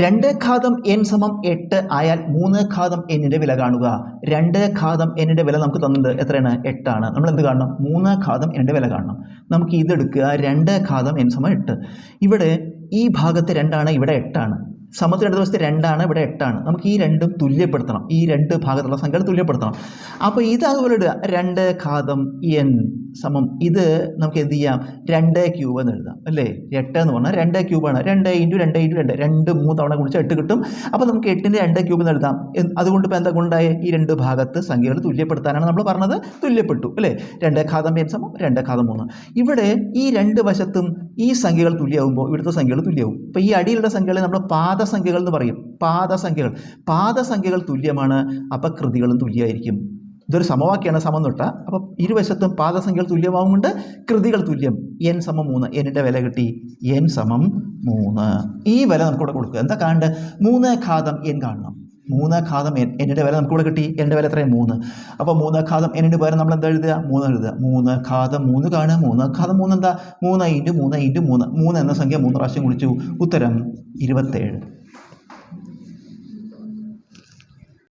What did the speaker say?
2 ഘാതം n സമം 8 ആയാൽ 3 ഘാതം n വില കാണുക. 2 ഘാതം n വില നമുക്ക് തന്നിട്ടുണ്ട്. എത്രയാണ്? 8 ആണ്. നമ്മൾ എന്ത് കാണണം? 3 ഘാതം n വില കാണണം. നമുക്ക് ഇതെടുക്കുക. 2 ഘാതം n സമം 8. ഇവിടെ ഈ ഭാഗത്ത് 2 ആണ്, ഇവിടെ 8 ആണ്. സമത്തിൽ ഇടതുവശത്ത് 2 ആണ്, ഇവിടെ 8 ആണ്. നമുക്ക് ഈ രണ്ടും തുല്യപ്പെടുത്തണം. ഈ രണ്ട് ഭാഗത്തുള്ള സംഖ്യകൾ തുല്യപ്പെടുത്തണം. അപ്പോൾ ഇത് അതുപോലെ ഇടുക. 2 ഘാതം n സമം ഇത് നമുക്ക് എന്ത് ചെയ്യാം? 2 ക്യൂബ് എന്ന് എഴുതാം അല്ലേ? 8 എന്ന് പറഞ്ഞാൽ 2 ക്യൂബാണ്. 2 × 2 × 2 2 3 തവണ ഗുണിച്ച് 8 കിട്ടും. അപ്പോൾ നമുക്ക് 8ൻ്റെ 2 ക്യൂബ് എന്ന് എഴുതാം. അതുകൊണ്ട് ഇപ്പോൾ എന്താ കൊണ്ടായ ഈ രണ്ട് ഭാഗത്ത് സംഖ്യകൾ തുല്യപ്പെടുത്താനാണ് നമ്മൾ പറഞ്ഞത്. തുല്യപ്പെട്ടു അല്ലേ? 2 ഘാതം n സമം 2 ഘാതം 3. ഇവിടെ ഈ രണ്ട് വശത്തും ഈ സംഖ്യകൾ തുല്യമാകുമ്പോൾ ഇവിടുത്തെ സംഖ്യകൾ തുല്യമാവും. ഇപ്പോൾ ഈ അടിയിലുള്ള സംഖ്യകളെ നമ്മൾ പാദസംഖ്യകൾ എന്ന് പറയും. പാദസംഖ്യകൾ തുല്യമാണ്. അപ്പോൾ കൃതികളും തുല്യമായിരിക്കും. ഇതൊരു സമവാക്യമാണ്, സമം തൊട്ട. അപ്പോൾ ഇരുവശത്തും പാദസംഖ്യകൾ തുല്യമാവുന്നുണ്ട്, കൃതികൾ തുല്യം. n സമം 3. n വില കിട്ടി. n സമം 3. ഈ വില നമുക്കിവിടെ കൊടുക്കുക. എന്താ കാണേണ്ടത്? 3 ഘാതം n കാണണം. 3 ഘാതം n വില നമുക്കിവിടെ കിട്ടി. n വില എത്രയാണ്? 3. അപ്പോൾ 3 ഘാതം n പകരം നമ്മൾ എന്താ എഴുതുക? 3 എഴുതുക. 3 ഘാതം 3 കാണുക. 3 ഘാതം 3 എന്താ? 3 × 3 × 3. 3 എന്ന സംഖ്യ 3 പ്രാവശ്യം ഗുണിച്ചു. ഉത്തരം 27.